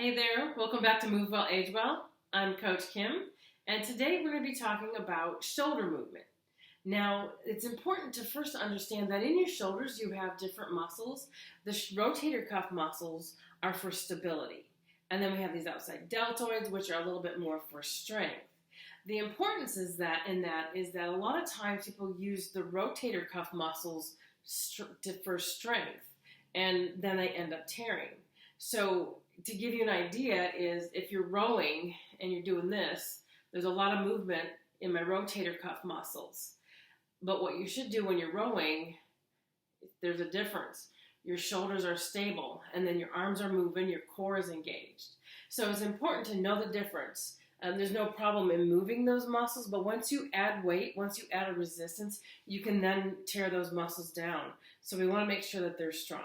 Hey there, welcome back to Move Well, Age Well. I'm Coach Kim, and today we're going to be talking about shoulder movement. Now, it's important to first understand that in your shoulders you have different muscles. The rotator cuff muscles are for stability, and then we have these outside deltoids, which are a little bit more for strength. The importance is that a lot of times people use the rotator cuff muscles for strength, and then they end up tearing. So to give you an idea is if you're rowing and you're doing this, there's a lot of movement in my rotator cuff muscles. But what you should do when you're rowing, there's a difference. Your shoulders are stable and then your arms are moving, your core is engaged. So it's important to know the difference. There's no problem in moving those muscles, but once you add weight, once you add a resistance, you can then tear those muscles down. So we want to make sure that they're strong.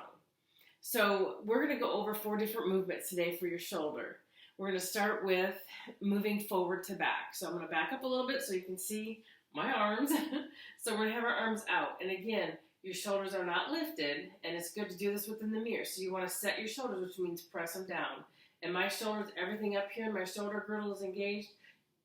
So we're going to go over 4 different movements today for your shoulder. We're going to start with moving forward to back. So I'm going to back up a little bit so you can see my arms. So we're going to have our arms out. And again, your shoulders are not lifted, and it's good to do this within the mirror. So you want to set your shoulders, which means press them down. And my shoulders, everything up here, my shoulder girdle is engaged,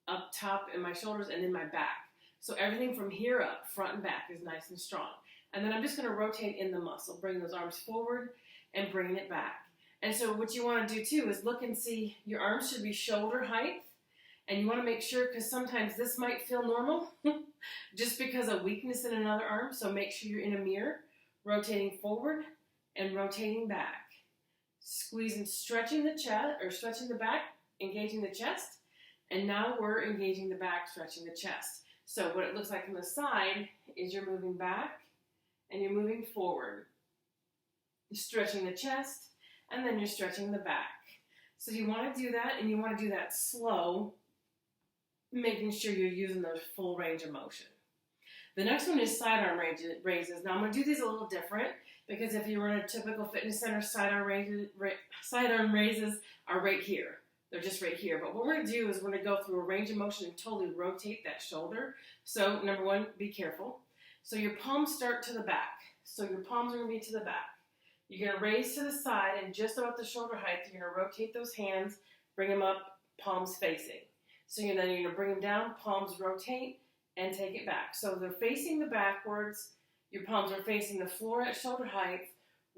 up top in my shoulders and in my back. So everything from here up, front and back, is nice and strong. And then I'm just going to rotate in the muscle, bring those arms forward and bringing it back. And so what you want to do too is look and see your arms should be shoulder height, and you want to make sure, because sometimes this might feel normal just because of weakness in another arm. So make sure you're in a mirror, rotating forward and rotating back. Squeezing, stretching the chest, or stretching the back, engaging the chest. And now we're engaging the back, stretching the chest. So what it looks like from the side is you're moving back and you're moving forward. You're stretching the chest, and then you're stretching the back. So you want to do that, and you want to do that slow, making sure you're using the full range of motion. The next one is side arm raises. Now I'm going to do these a little different, because if you were in a typical fitness center, side arm raises are right here. They're just right here. But what we're going to do is we're going to go through a range of motion and totally rotate that shoulder. So number one, be careful. So your palms start to the back. So your palms are going to be to the back. You're going to raise to the side, and just about the shoulder height, you're going to rotate those hands, bring them up, palms facing. So then you're going to bring them down, palms rotate, and take it back. So they're facing the backwards, your palms are facing the floor at shoulder height,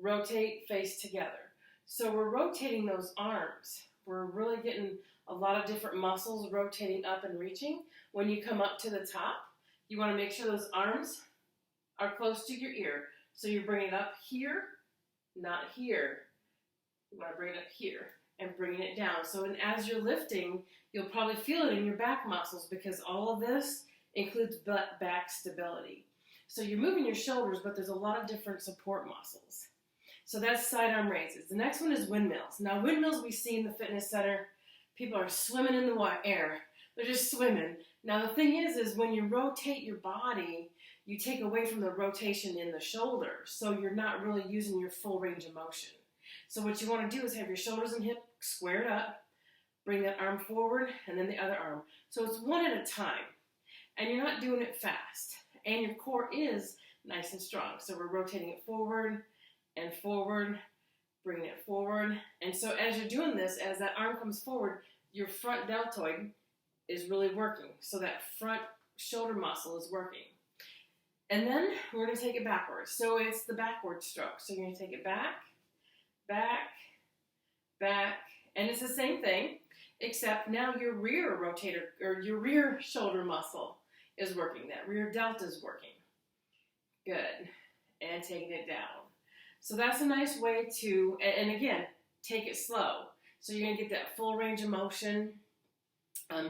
rotate, face together. So we're rotating those arms. We're really getting a lot of different muscles rotating up and reaching. When you come up to the top, you want to make sure those arms are close to your ear. So you're bringing it up here, not here. You want to bring it up here and bringing it down. So as you're lifting, you'll probably feel it in your back muscles, because all of this includes back stability. So you're moving your shoulders, but there's a lot of different support muscles. So that's side arm raises. The next one is windmills. Now windmills we see in the fitness center, people are swimming in the air. They're just swimming. Now the thing is when you rotate your body, you take away from the rotation in the shoulder, so you're not really using your full range of motion. So what you want to do is have your shoulders and hips squared up, bring that arm forward, and then the other arm. So it's one at a time, and you're not doing it fast, and your core is nice and strong. So we're rotating it forward and forward, bringing it forward. And so as you're doing this, as that arm comes forward, your front deltoid is really working. So that front shoulder muscle is working. And then we're going to take it backwards. So it's the backward stroke. So you're going to take it back, back, back. And it's the same thing, except now your rear rotator, or your rear shoulder muscle is working. That rear delta is working. Good. And taking it down. So that's a nice way to, and again, take it slow. So you're going to get that full range of motion,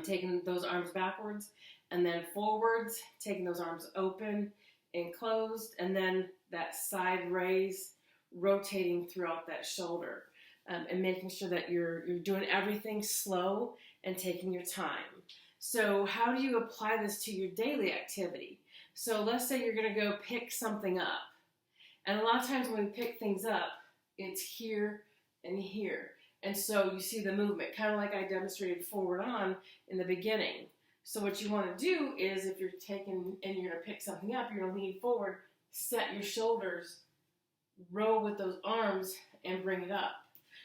taking those arms backwards, and then forwards, taking those arms open and closed, and then that side raise, rotating throughout that shoulder, and making sure that you're doing everything slow and taking your time. So how do you apply this to your daily activity? So let's say you're going to go pick something up. And a lot of times when we pick things up, it's here and here. And so you see the movement, kind of like I demonstrated forward on in the beginning. So what you want to do is, if you're taking and you're going to pick something up, you're going to lean forward, set your shoulders, row with those arms, and bring it up.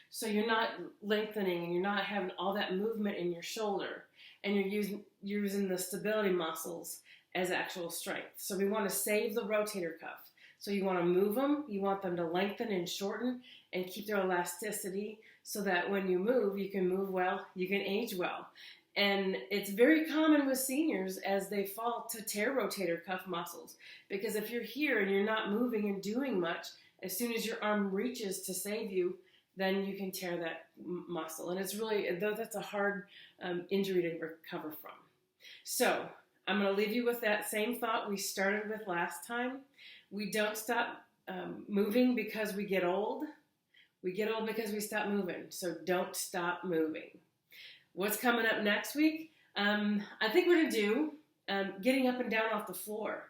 So you're not lengthening and you're not having all that movement in your shoulder, and you're using the stability muscles as actual strength. So we want to save the rotator cuff. So you want to move them, you want them to lengthen and shorten and keep their elasticity so that when you move, you can move well, you can age well. And it's very common with seniors as they fall to tear rotator cuff muscles, because if you're here and you're not moving and doing much, as soon as your arm reaches to save you, then you can tear that muscle. And it's really, that's a hard injury to recover from. So I'm going to leave you with that same thought we started with last time. We don't stop moving because we get old. We get old because we stop moving. So don't stop moving. What's coming up next week? I think we're going to do getting up and down off the floor.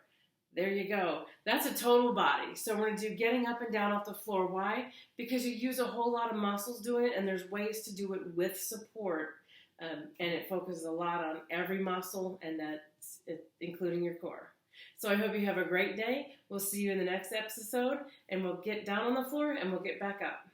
There you go. That's a total body. So we're going to do getting up and down off the floor. Why? Because you use a whole lot of muscles doing it, and there's ways to do it with support. And it focuses a lot on every muscle, and that's including your core. So I hope you have a great day. We'll see you in the next episode, and we'll get down on the floor and we'll get back up.